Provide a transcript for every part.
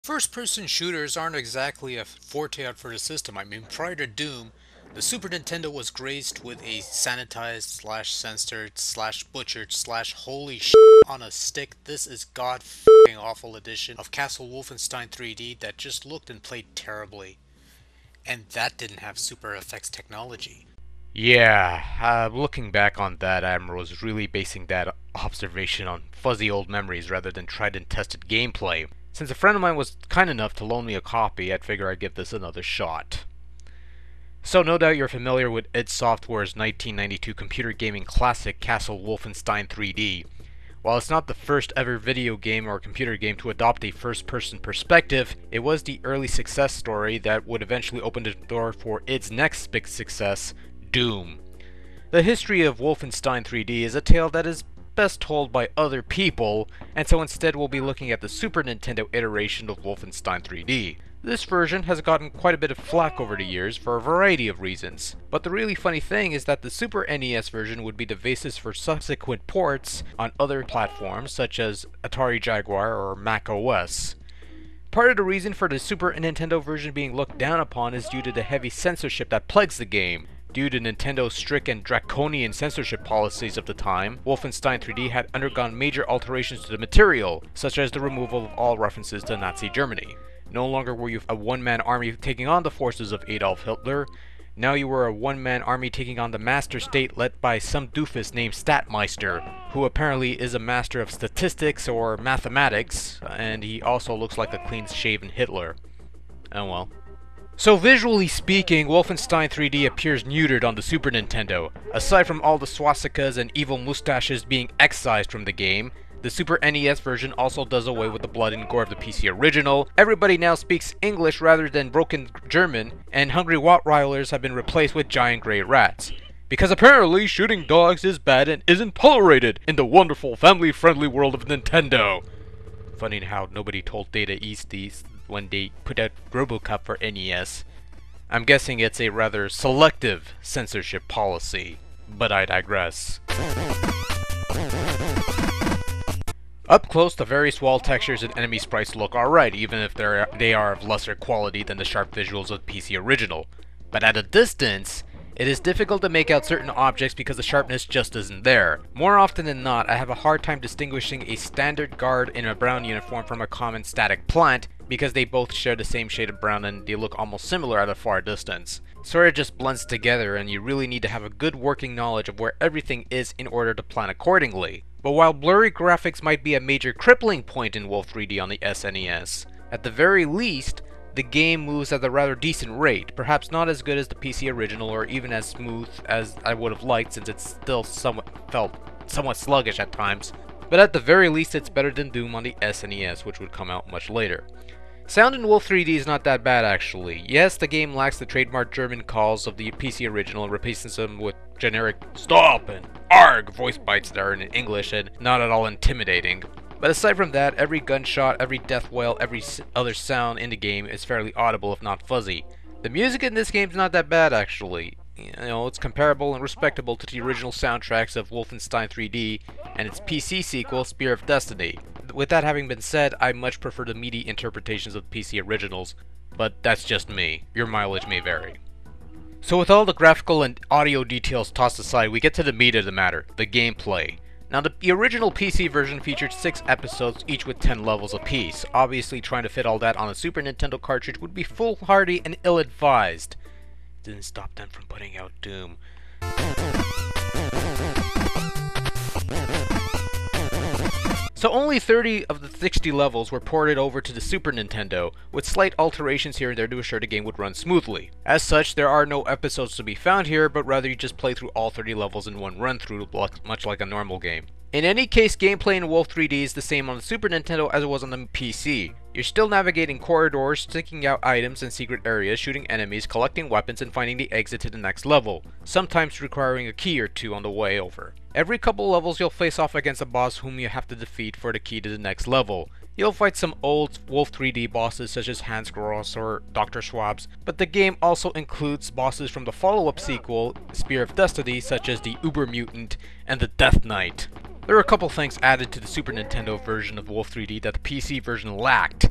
First-person shooters aren't exactly a forte out for the system. I mean, prior to Doom, the Super Nintendo was graced with a sanitized slash censored slash butchered slash holy shit on a stick. This is god f***ing awful edition of Castle Wolfenstein 3D that just looked and played terribly. And that didn't have super effects technology. Yeah, looking back on that, I was really basing that observation on fuzzy old memories rather than tried and tested gameplay. Since a friend of mine was kind enough to loan me a copy, I'd figure I'd give this another shot. So no doubt you're familiar with id Software's 1992 computer gaming classic Castle Wolfenstein 3D. While it's not the first ever video game or computer game to adopt a first-person perspective, it was the early success story that would eventually open the door for its next big success, Doom. The history of Wolfenstein 3D is a tale that is best told by other people, and so instead we'll be looking at the Super Nintendo iteration of Wolfenstein 3D. This version has gotten quite a bit of flack over the years for a variety of reasons, but the really funny thing is that the Super NES version would be the basis for subsequent ports on other platforms such as Atari Jaguar or Mac OS. Part of the reason for the Super Nintendo version being looked down upon is due to the heavy censorship that plagues the game. Due to Nintendo's strict and draconian censorship policies of the time, Wolfenstein 3D had undergone major alterations to the material, such as the removal of all references to Nazi Germany. No longer were you a one-man army taking on the forces of Adolf Hitler, now you were a one-man army taking on the master state led by some doofus named Statmeister, who apparently is a master of statistics or mathematics, and he also looks like a clean-shaven Hitler. Oh well. So visually speaking, Wolfenstein 3D appears neutered on the Super Nintendo. Aside from all the swastikas and evil mustaches being excised from the game, the Super NES version also does away with the blood and gore of the PC original. Everybody now speaks English rather than broken German, and hungry Rottweilers have been replaced with giant grey rats. Because apparently shooting dogs is bad and isn't tolerated in the wonderful family-friendly world of Nintendo. Funny how nobody told Data East these when they put out RoboCop for NES. I'm guessing it's a rather selective censorship policy, but I digress. Up close, the various wall textures and enemy sprites look alright, even if they are of lesser quality than the sharp visuals of the PC original. But at a distance, it is difficult to make out certain objects because the sharpness just isn't there. More often than not, I have a hard time distinguishing a standard guard in a brown uniform from a common static plant because they both share the same shade of brown and they look almost similar at a far distance. Sort of just blends together, and you really need to have a good working knowledge of where everything is in order to plan accordingly. But while blurry graphics might be a major crippling point in Wolf 3D on the SNES, at the very least, the game moves at a rather decent rate, perhaps not as good as the PC original or even as smooth as I would have liked since it still felt somewhat sluggish at times, but at the very least it's better than Doom on the SNES, which would come out much later. Sound in Wolf 3D is not that bad actually. Yes, the game lacks the trademark German calls of the PC original and replaces them with generic STOP and ARG voice bites that are in English and not at all intimidating. But aside from that, every gunshot, every death wail, every other sound in the game is fairly audible if not fuzzy. The music in this game is not that bad actually. You know, it's comparable and respectable to the original soundtracks of Wolfenstein 3D and its PC sequel, Spear of Destiny. With that having been said, I much prefer the meaty interpretations of the PC originals, but that's just me. Your mileage may vary. So with all the graphical and audio details tossed aside, we get to the meat of the matter, the gameplay. Now the original PC version featured 6 episodes, each with 10 levels apiece. Obviously trying to fit all that on a Super Nintendo cartridge would be foolhardy and ill-advised. Didn't stop them from putting out Doom. So only 30 of the 60 levels were ported over to the Super Nintendo, with slight alterations here and there to assure the game would run smoothly. As such, there are no episodes to be found here, but rather you just play through all 30 levels in one run-through, much like a normal game. In any case, gameplay in Wolf 3D is the same on the Super Nintendo as it was on the PC. You're still navigating corridors, sticking out items in secret areas, shooting enemies, collecting weapons, and finding the exit to the next level, sometimes requiring a key or two on the way over. Every couple levels you'll face off against a boss whom you have to defeat for the key to the next level. You'll fight some old Wolf 3D bosses such as Hans Gross or Dr. Schwab's, but the game also includes bosses from the follow-up sequel, Spear of Destiny, such as the Uber Mutant and the Death Knight. There are a couple things added to the Super Nintendo version of Wolf 3D that the PC version lacked.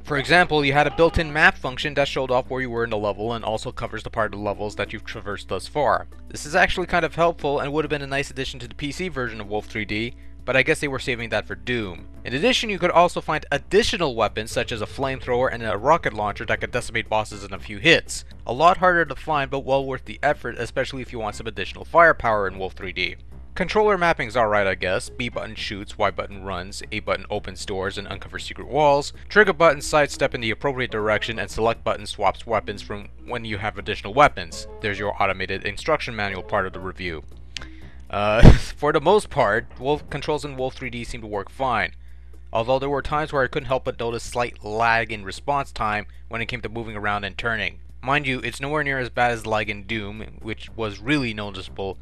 For example, you had a built-in map function that showed off where you were in the level and also covers the part of the levels that you've traversed thus far. This is actually kind of helpful and would have been a nice addition to the PC version of Wolf 3D, but I guess they were saving that for Doom. In addition, you could also find additional weapons such as a flamethrower and a rocket launcher that could decimate bosses in a few hits. A lot harder to find, but well worth the effort, especially if you want some additional firepower in Wolf 3D. Controller mapping's alright, I guess. B button shoots, Y button runs, A button opens doors and uncovers secret walls, trigger button sidestep in the appropriate direction, and select button swaps weapons from when you have additional weapons. There's your automated instruction manual part of the review. For the most part, controls in Wolf 3D seem to work fine, although there were times where I couldn't help but notice slight lag in response time when it came to moving around and turning. Mind you, it's nowhere near as bad as lag in Doom, which was really noticeable,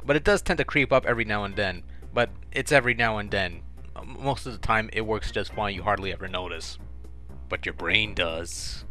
but it does tend to creep up every now and then. But it's every now and then. Most of the time it works just fine, you hardly ever notice. But your brain does.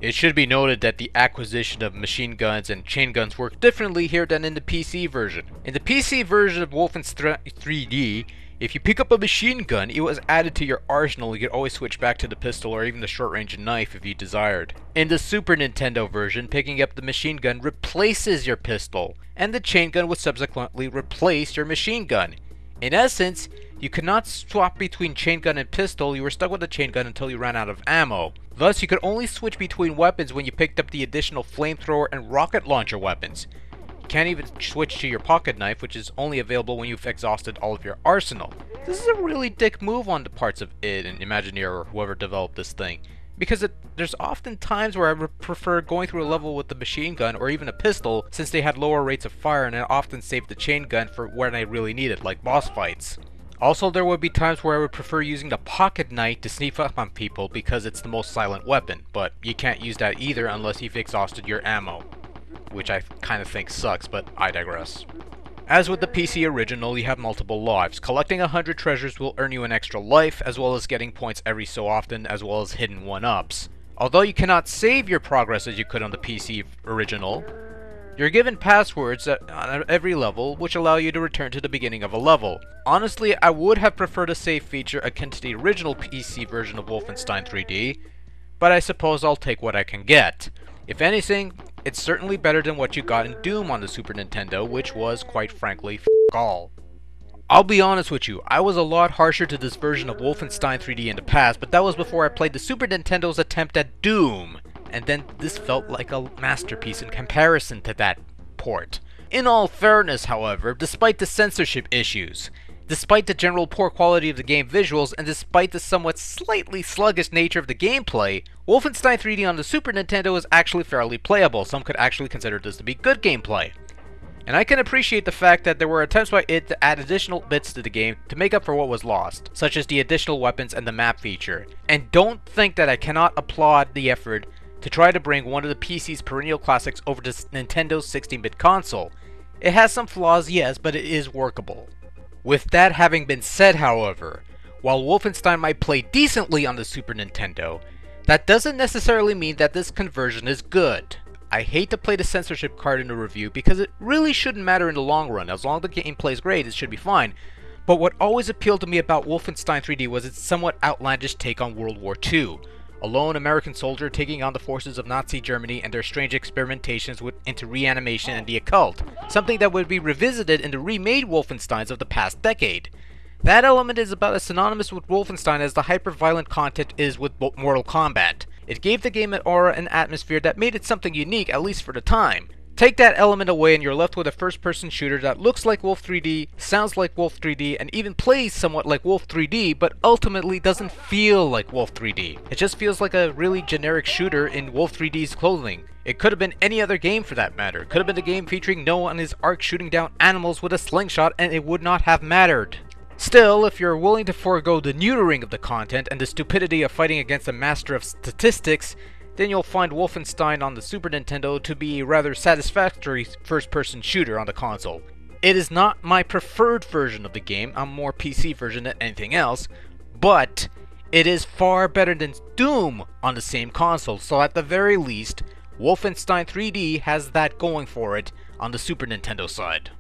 It should be noted that the acquisition of machine guns and chain guns work differently here than in the PC version. In the PC version of Wolfenstein 3D, if you pick up a machine gun, it was added to your arsenal. You could always switch back to the pistol or even the short-range knife if you desired. In the Super Nintendo version, picking up the machine gun replaces your pistol, and the chain gun would subsequently replace your machine gun. In essence, you could not swap between chain gun and pistol. You were stuck with the chain gun until you ran out of ammo. Thus, you could only switch between weapons when you picked up the additional flamethrower and rocket launcher weapons. You can't even switch to your pocket knife, which is only available when you've exhausted all of your arsenal. This is a really dick move on the parts of id and Imagineer or whoever developed this thing, because there's often times where I would prefer going through a level with the machine gun or even a pistol, since they had lower rates of fire, and I often saved the chain gun for when I really need it, like boss fights. Also, there would be times where I would prefer using the pocket knife to sneak up on people because it's the most silent weapon, but you can't use that either unless you've exhausted your ammo, which I kind of think sucks, but I digress. As with the PC original, you have multiple lives. Collecting 100 treasures will earn you an extra life, as well as getting points every so often, as well as hidden 1-ups. Although you cannot save your progress as you could on the PC original, you're given passwords on every level, which allow you to return to the beginning of a level. Honestly, I would have preferred a save feature akin to the original PC version of Wolfenstein 3D, but I suppose I'll take what I can get. If anything, it's certainly better than what you got in Doom on the Super Nintendo, which was, quite frankly, f*** all. I'll be honest with you, I was a lot harsher to this version of Wolfenstein 3D in the past, but that was before I played the Super Nintendo's attempt at Doom, and then this felt like a masterpiece in comparison to that port. In all fairness, however, despite the censorship issues, despite the general poor quality of the game visuals, and despite the somewhat slightly sluggish nature of the gameplay, Wolfenstein 3D on the Super Nintendo is actually fairly playable. Some could actually consider this to be good gameplay. And I can appreciate the fact that there were attempts by id to add additional bits to the game to make up for what was lost, such as the additional weapons and the map feature. And don't think that I cannot applaud the effort to try to bring one of the PC's perennial classics over to Nintendo's 16-bit console. It has some flaws, yes, but it is workable. With that having been said, however, while Wolfenstein might play decently on the Super Nintendo, that doesn't necessarily mean that this conversion is good. I hate to play the censorship card in the review because it really shouldn't matter in the long run. As long as the game plays great, it should be fine. But what always appealed to me about Wolfenstein 3D was its somewhat outlandish take on World War II. A lone American soldier taking on the forces of Nazi Germany and their strange experimentations into reanimation and the occult, something that would be revisited in the remade Wolfensteins of the past decade. That element is about as synonymous with Wolfenstein as the hyper-violent content is with Mortal Kombat. It gave the game an aura and atmosphere that made it something unique, at least for the time. Take that element away and you're left with a first-person shooter that looks like Wolf 3D, sounds like Wolf 3D, and even plays somewhat like Wolf 3D, but ultimately doesn't feel like Wolf 3D. It just feels like a really generic shooter in Wolf 3D's clothing. It could have been any other game for that matter. It could have been a game featuring Noah on his ark shooting down animals with a slingshot, and it would not have mattered. Still, if you're willing to forego the neutering of the content and the stupidity of fighting against a master of statistics, then you'll find Wolfenstein on the Super Nintendo to be a rather satisfactory first-person shooter on the console. It is not my preferred version of the game, I'm more PC version than anything else, but it is far better than Doom on the same console, so at the very least, Wolfenstein 3D has that going for it on the Super Nintendo side.